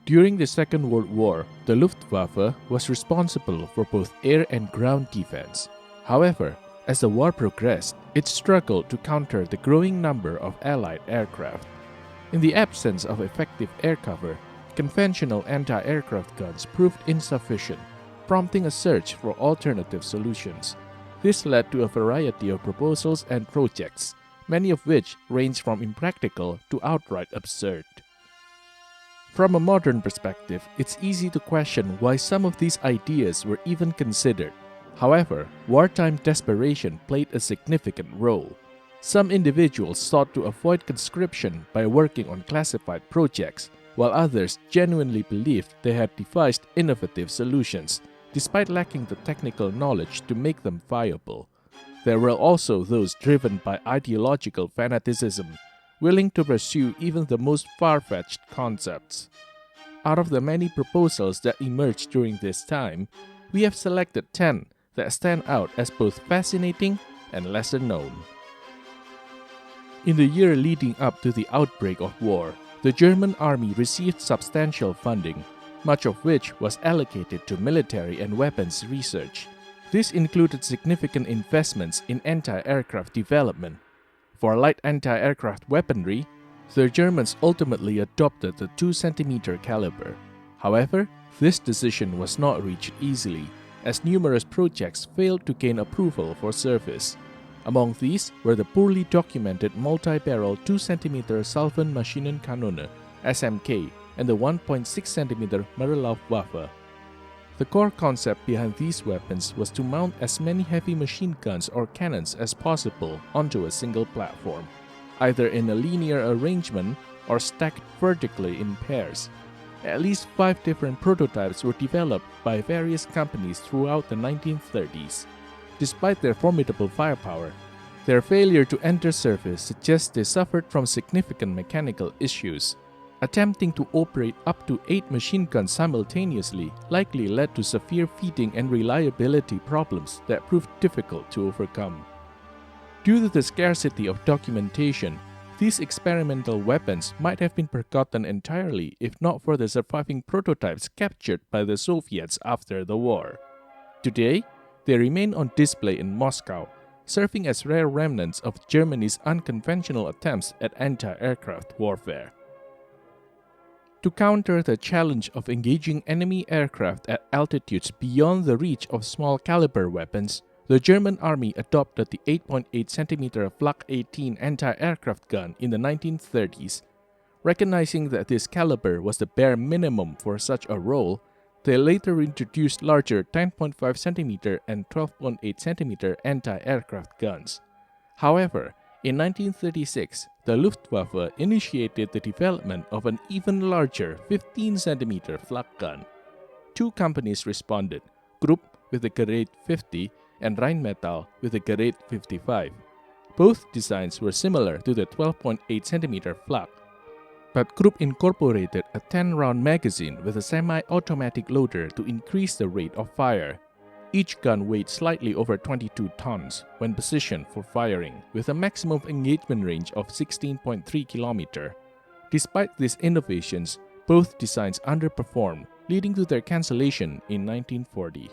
During the Second World War, the Luftwaffe was responsible for both air and ground defense. However, as the war progressed, it struggled to counter the growing number of Allied aircraft. In the absence of effective air cover, conventional anti-aircraft guns proved insufficient, prompting a search for alternative solutions. This led to a variety of proposals and projects, many of which range from impractical to outright absurd. From a modern perspective, it's easy to question why some of these ideas were even considered. However, wartime desperation played a significant role. Some individuals sought to avoid conscription by working on classified projects, while others genuinely believed they had devised innovative solutions, despite lacking the technical knowledge to make them viable. There were also those driven by ideological fanaticism, willing to pursue even the most far-fetched concepts. Out of the many proposals that emerged during this time, we have selected 10 that stand out as both fascinating and lesser known. In the year leading up to the outbreak of war, the German army received substantial funding, much of which was allocated to military and weapons research. This included significant investments in anti-aircraft development. For light anti-aircraft weaponry, the Germans ultimately adopted the 2 cm caliber. However, this decision was not reached easily, as numerous projects failed to gain approval for service. Among these were the poorly documented multi-barrel 2 cm Salvenmaschinenkanone (SMK) and the 1.6 cm Luftwaffe. The core concept behind these weapons was to mount as many heavy machine guns or cannons as possible onto a single platform, either in a linear arrangement or stacked vertically in pairs. At least 5 different prototypes were developed by various companies throughout the 1930s. Despite their formidable firepower, their failure to enter service suggests they suffered from significant mechanical issues. Attempting to operate up to 8 machine guns simultaneously likely led to severe feeding and reliability problems that proved difficult to overcome. Due to the scarcity of documentation, these experimental weapons might have been forgotten entirely if not for the surviving prototypes captured by the Soviets after the war. Today, they remain on display in Moscow, serving as rare remnants of Germany's unconventional attempts at anti-aircraft warfare. To counter the challenge of engaging enemy aircraft at altitudes beyond the reach of small-caliber weapons, the German army adopted the 8.8 cm Flak 18 anti-aircraft gun in the 1930s. Recognizing that this caliber was the bare minimum for such a role, they later introduced larger 10.5 cm and 12.8 cm anti-aircraft guns. However, in 1936, the Luftwaffe initiated the development of an even larger 15 cm flak gun. 2 companies responded, Krupp with the Gerät 50 and Rheinmetall with the Gerät 55. Both designs were similar to the 12.8 cm flak, but Krupp incorporated a 10-round magazine with a semi-automatic loader to increase the rate of fire. Each gun weighed slightly over 22 tons when positioned for firing, with a maximum engagement range of 16.3 km. Despite these innovations, both designs underperformed, leading to their cancellation in 1940.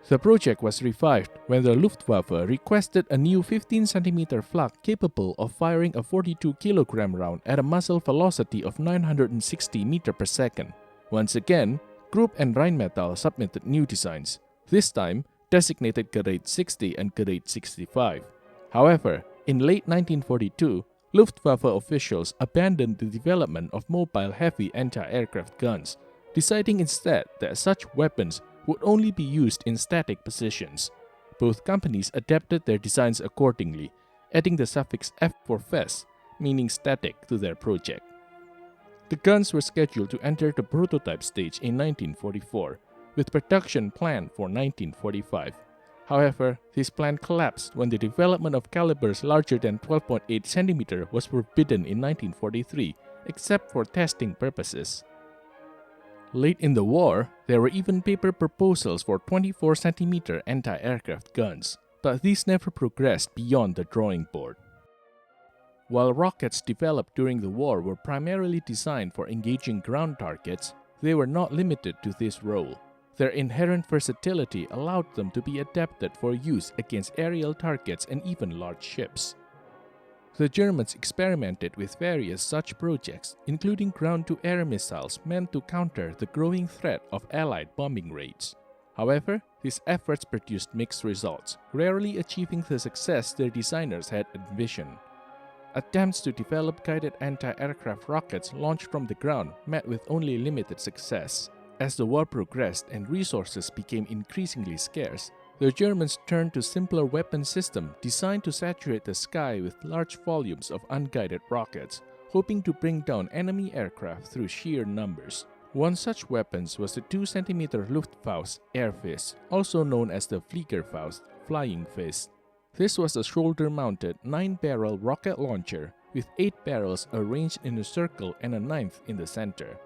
The project was revived when the Luftwaffe requested a new 15 cm flak capable of firing a 42 kg round at a muzzle velocity of 960 meters per second. Once again, Krupp and Rheinmetall submitted new designs, this time designated Gerät 60 and Gerät 65. However, in late 1942, Luftwaffe officials abandoned the development of mobile heavy anti-aircraft guns, deciding instead that such weapons would only be used in static positions. Both companies adapted their designs accordingly, adding the suffix F for fest, meaning static, to their project. The guns were scheduled to enter the prototype stage in 1944, with production planned for 1945. However, this plan collapsed when the development of calibers larger than 12.8 cm was forbidden in 1943, except for testing purposes. Late in the war, there were even paper proposals for 24 cm anti-aircraft guns, but these never progressed beyond the drawing board. While rockets developed during the war were primarily designed for engaging ground targets, They were not limited to this role. Their inherent versatility allowed them to be adapted for use against aerial targets and even large ships. The Germans experimented with various such projects, including ground-to-air missiles meant to counter the growing threat of Allied bombing raids. However, these efforts produced mixed results, rarely achieving the success their designers had envisioned. Attempts to develop guided anti-aircraft rockets launched from the ground met with only limited success. As the war progressed and resources became increasingly scarce, the Germans turned to simpler weapon systems designed to saturate the sky with large volumes of unguided rockets, hoping to bring down enemy aircraft through sheer numbers. One such weapon was the 2-cm Luftwaffe air fist, also known as the Fliegerfaust, flying fist. This was a shoulder-mounted 9-barrel rocket launcher with 8 barrels arranged in a circle and a 9th in the center.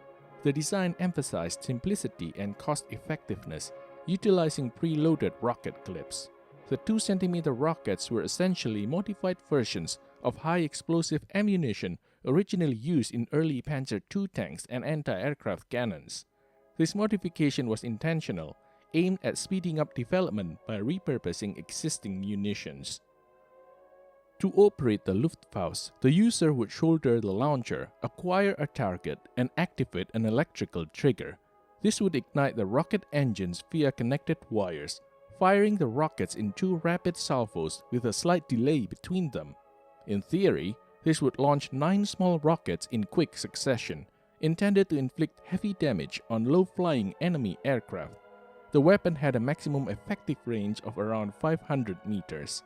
The design emphasized simplicity and cost-effectiveness, utilizing preloaded rocket clips. The 2-cm rockets were essentially modified versions of high-explosive ammunition originally used in early Panzer II tanks and anti-aircraft cannons. This modification was intentional, aimed at speeding up development by repurposing existing munitions. To operate the Luftwaffe, the user would shoulder the launcher, acquire a target, and activate an electrical trigger. This would ignite the rocket engines via connected wires, firing the rockets in 2 rapid salvos with a slight delay between them. In theory, this would launch 9 small rockets in quick succession, intended to inflict heavy damage on low-flying enemy aircraft. The weapon had a maximum effective range of around 500 meters.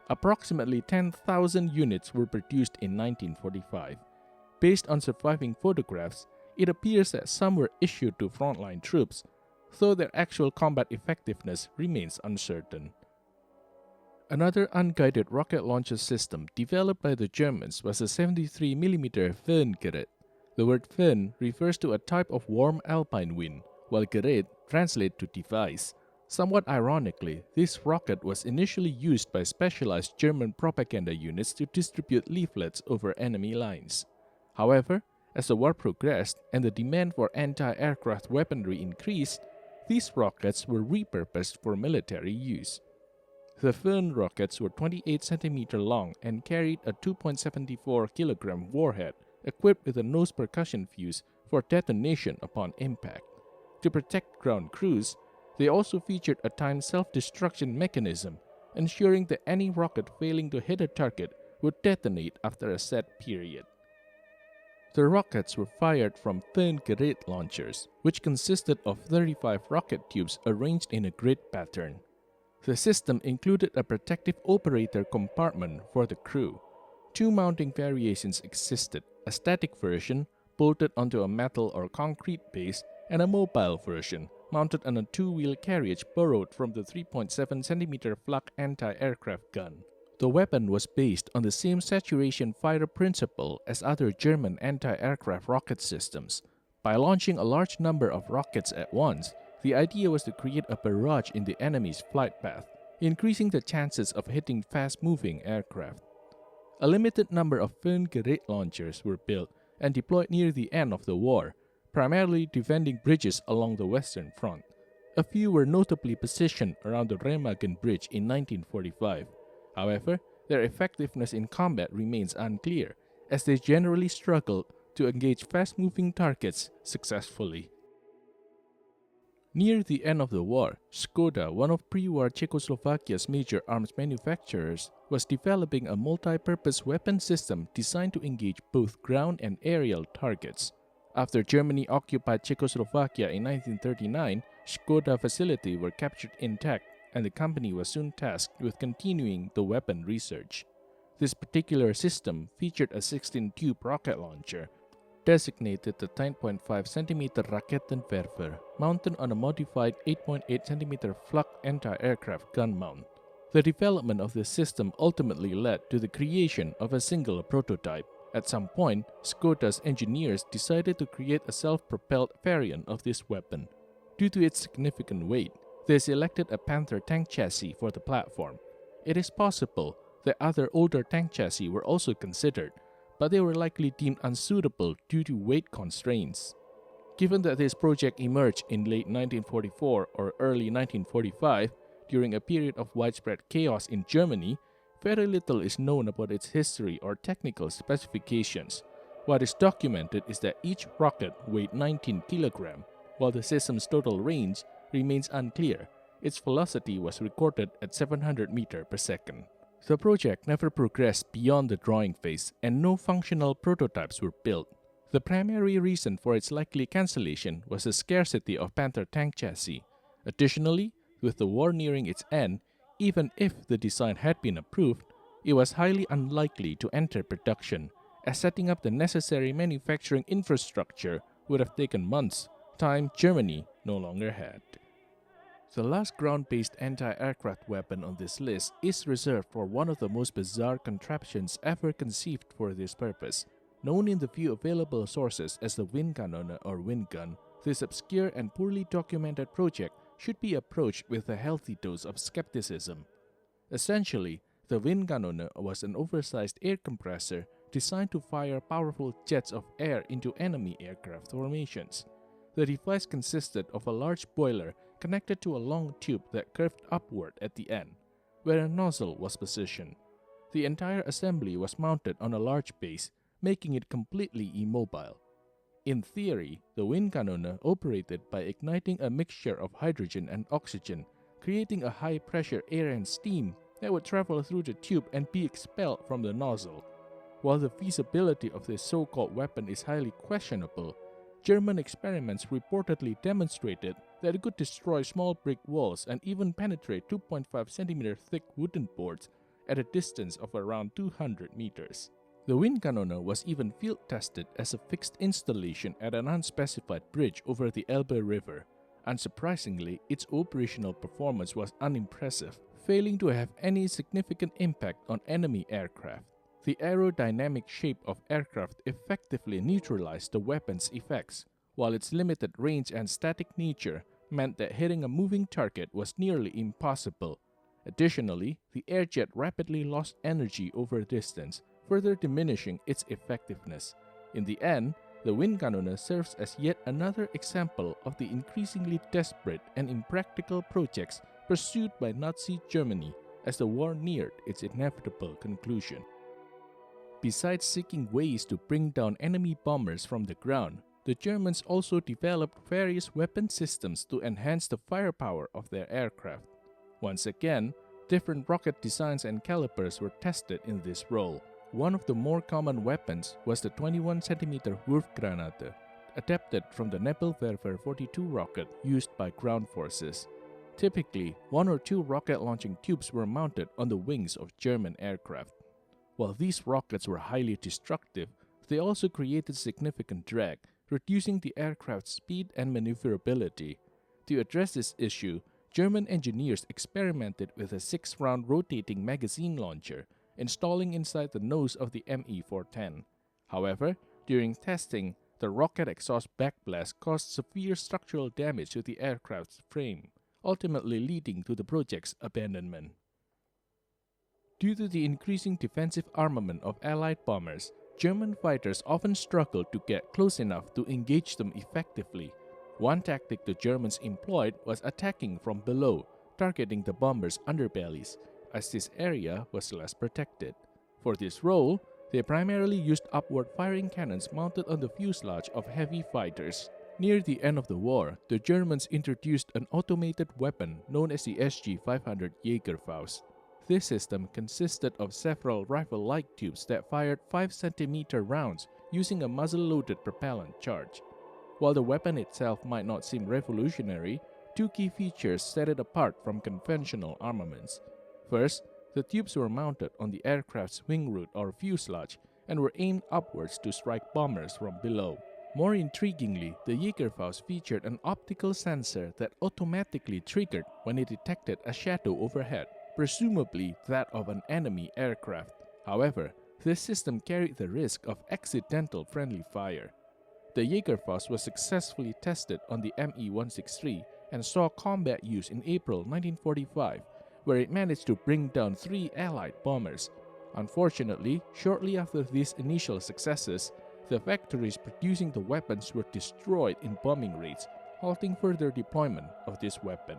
Approximately 10,000 units were produced in 1945. Based on surviving photographs, it appears that some were issued to frontline troops, though their actual combat effectiveness remains uncertain. Another unguided rocket launcher system developed by the Germans was a 73mm Fernet. The word Fern refers to a type of warm alpine wind, while Gerät translates to device. Somewhat ironically, this rocket was initially used by specialized German propaganda units to distribute leaflets over enemy lines. However, as the war progressed and the demand for anti-aircraft weaponry increased, these rockets were repurposed for military use. The Fern rockets were 28 cm long and carried a 2.74 kg warhead equipped with a nose percussion fuse for detonation upon impact. To protect ground crews, they also featured a timed self-destruction mechanism, ensuring that any rocket failing to hit a target would detonate after a set period. The rockets were fired from Fernet launchers, which consisted of 35 rocket tubes arranged in a grid pattern. The system included a protective operator compartment for the crew. 2 mounting variations existed, a static version bolted onto a metal or concrete base and a mobile version mounted on a 2-wheel carriage borrowed from the 3.7 cm flak anti-aircraft gun. The weapon was based on the same saturation fire principle as other German anti-aircraft rocket systems. By launching a large number of rockets at once, the idea was to create a barrage in the enemy's flight path, increasing the chances of hitting fast-moving aircraft. A limited number of Fernet launchers were built and deployed near the end of the war, primarily defending bridges along the Western Front. A few were notably positioned around the Remagen Bridge in 1945. However, their effectiveness in combat remains unclear, as they generally struggled to engage fast-moving targets successfully. Near the end of the war, Skoda, one of pre-war Czechoslovakia's major arms manufacturers, was developing a multi-purpose weapon system designed to engage both ground and aerial targets. After Germany occupied Czechoslovakia in 1939, Skoda facilities were captured intact, and the company was soon tasked with continuing the weapon research. This particular system featured a 16-tube rocket launcher, designated the 10.5 cm Raketenwerfer, mounted on a modified 8.8 cm flak anti-aircraft gun mount. The development of this system ultimately led to the creation of a single prototype. At some point, Skoda's engineers decided to create a self-propelled variant of this weapon. Due to its significant weight, they selected a Panther tank chassis for the platform. It is possible that other older tank chassis were also considered, but they were likely deemed unsuitable due to weight constraints. Given that this project emerged in late 1944 or early 1945 during a period of widespread chaos in Germany, very little is known about its history or technical specifications. What is documented is that each rocket weighed 19 kg, while the system's total range remains unclear. Its velocity was recorded at 700 meters per second. The project never progressed beyond the drawing phase, and no functional prototypes were built. The primary reason for its likely cancellation was the scarcity of Panther tank chassis. Additionally, with the war nearing its end, even if the design had been approved, it was highly unlikely to enter production, as setting up the necessary manufacturing infrastructure would have taken months, time Germany no longer had. The last ground-based anti-aircraft weapon on this list is reserved for one of the most bizarre contraptions ever conceived for this purpose. Known in the few available sources as the Windcannon or wind gun, this obscure and poorly documented project should be approached with a healthy dose of skepticism. Essentially, the Windcannon was an oversized air compressor designed to fire powerful jets of air into enemy aircraft formations. The device consisted of a large boiler connected to a long tube that curved upward at the end, where a nozzle was positioned. The entire assembly was mounted on a large base, making it completely immobile. In theory, the Windcannon operated by igniting a mixture of hydrogen and oxygen, creating a high-pressure air and steam that would travel through the tube and be expelled from the nozzle. While the feasibility of this so-called weapon is highly questionable, German experiments reportedly demonstrated that it could destroy small brick walls and even penetrate 2.5 cm thick wooden boards at a distance of around 200 meters. The Windcannon was even field-tested as a fixed installation at an unspecified bridge over the Elbe River. Unsurprisingly, its operational performance was unimpressive, failing to have any significant impact on enemy aircraft. The aerodynamic shape of aircraft effectively neutralized the weapon's effects, while its limited range and static nature meant that hitting a moving target was nearly impossible. Additionally, the airjet rapidly lost energy over distance, further diminishing its effectiveness. In the end, the Windcannon serves as yet another example of the increasingly desperate and impractical projects pursued by Nazi Germany as the war neared its inevitable conclusion. Besides seeking ways to bring down enemy bombers from the ground, the Germans also developed various weapon systems to enhance the firepower of their aircraft. Once again, different rocket designs and calibers were tested in this role. One of the more common weapons was the 21 cm Wurfgranate, adapted from the Nebelwerfer 42 rocket used by ground forces. Typically, one or two rocket launching tubes were mounted on the wings of German aircraft. While these rockets were highly destructive, they also created significant drag, reducing the aircraft's speed and maneuverability. To address this issue, German engineers experimented with a 6-round rotating magazine launcher, installing inside the nose of the Me-410. However, during testing, the rocket exhaust backblast caused severe structural damage to the aircraft's frame, ultimately leading to the project's abandonment. Due to the increasing defensive armament of Allied bombers, German fighters often struggled to get close enough to engage them effectively. One tactic the Germans employed was attacking from below, targeting the bombers' underbellies, as this area was less protected. For this role, they primarily used upward-firing cannons mounted on the fuselage of heavy fighters. Near the end of the war, the Germans introduced an automated weapon known as the SG-500 Jägerfaust. This system consisted of several rifle-like tubes that fired 5 cm rounds using a muzzle-loaded propellant charge. While the weapon itself might not seem revolutionary, two key features set it apart from conventional armaments. First, the tubes were mounted on the aircraft's wing root or fuselage and were aimed upwards to strike bombers from below. More intriguingly, the Jägerfaust featured an optical sensor that automatically triggered when it detected a shadow overhead, presumably that of an enemy aircraft. However, this system carried the risk of accidental friendly fire. The Jägerfaust was successfully tested on the Me-163 and saw combat use in April 1945, where it managed to bring down 3 Allied bombers. Unfortunately, shortly after these initial successes, The factories producing the weapons were destroyed in bombing raids, halting further deployment of this weapon.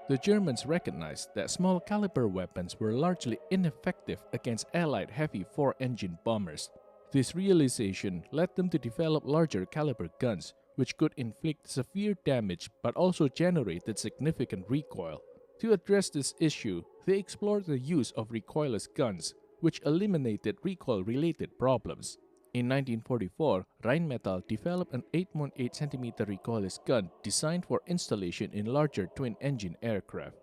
The Germans recognized that small caliber weapons were largely ineffective against Allied heavy 4-engine bombers. This realization led them to develop larger caliber guns, which could inflict severe damage but also generated significant recoil. To address this issue, they explored the use of recoilless guns, which eliminated recoil-related problems. In 1944, Rheinmetall developed an 8.8 cm recoilless gun designed for installation in larger twin-engine aircraft.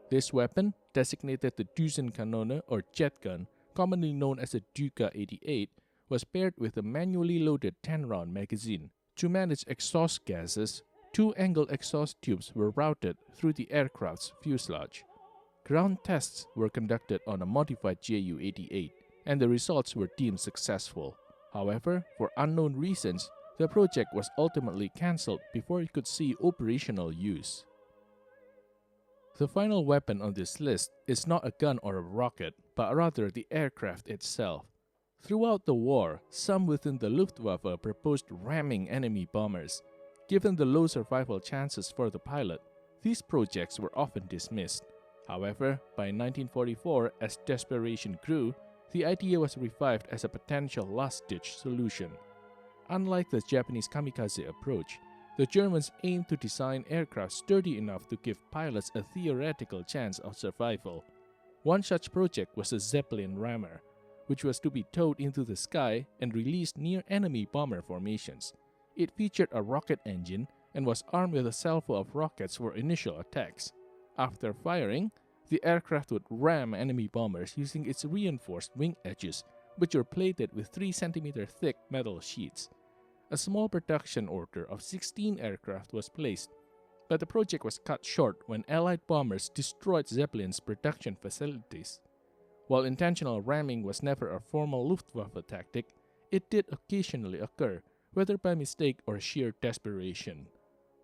This weapon, designated the Düsenkanone or jet gun, commonly known as a Duka 88, was paired with a manually loaded 10-round magazine. To manage exhaust gases, 2 angle exhaust tubes were routed through the aircraft's fuselage. Ground tests were conducted on a modified Ju-88, and the results were deemed successful. However, for unknown reasons, the project was ultimately cancelled before it could see operational use. The final weapon on this list is not a gun or a rocket, but rather the aircraft itself. Throughout the war, some within the Luftwaffe proposed ramming enemy bombers. Given the low survival chances for the pilot, these projects were often dismissed. However, by 1944, as desperation grew, the idea was revived as a potential last-ditch solution. Unlike the Japanese kamikaze approach, the Germans aimed to design aircraft sturdy enough to give pilots a theoretical chance of survival. One such project was the Zeppelin rammer, which was to be towed into the sky and released near enemy bomber formations. It featured a rocket engine and was armed with a salvo of rockets for initial attacks. After firing, the aircraft would ram enemy bombers using its reinforced wing edges, which were plated with 3 cm thick metal sheets. A small production order of 16 aircraft was placed, but the project was cut short when Allied bombers destroyed Zeppelin's production facilities. While intentional ramming was never a formal Luftwaffe tactic, it did occasionally occur, whether by mistake or sheer desperation.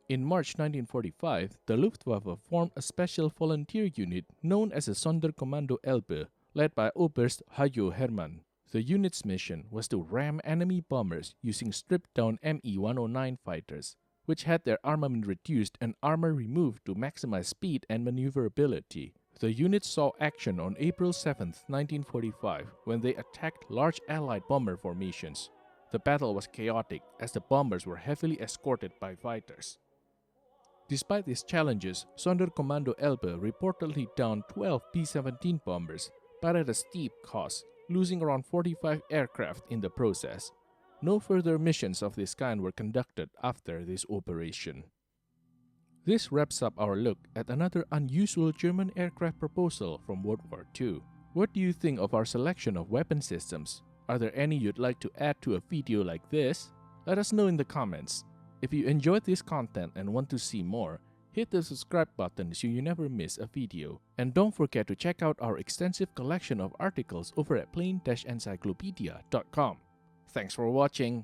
In March 1945, the Luftwaffe formed a special volunteer unit known as the Sonderkommando Elbe, led by Oberst Hajo Hermann. The unit's mission was to ram enemy bombers using stripped-down Me-109 fighters, which had their armament reduced and armor removed to maximize speed and maneuverability. The unit saw action on April 7, 1945, when they attacked large Allied bomber formations. The battle was chaotic as the bombers were heavily escorted by fighters. Despite these challenges, Sonderkommando Elbe reportedly downed 12 B-17 bombers, but at a steep cost, losing around 45 aircraft in the process. No further missions of this kind were conducted after this operation. This wraps up our look at another unusual German aircraft proposal from World War II. What do you think of our selection of weapon systems? Are there any you'd like to add to a video like this? Let us know in the comments. If you enjoyed this content and want to see more, hit the subscribe button so you never miss a video. And don't forget to check out our extensive collection of articles over at plain-encyclopedia.com. Thanks for watching.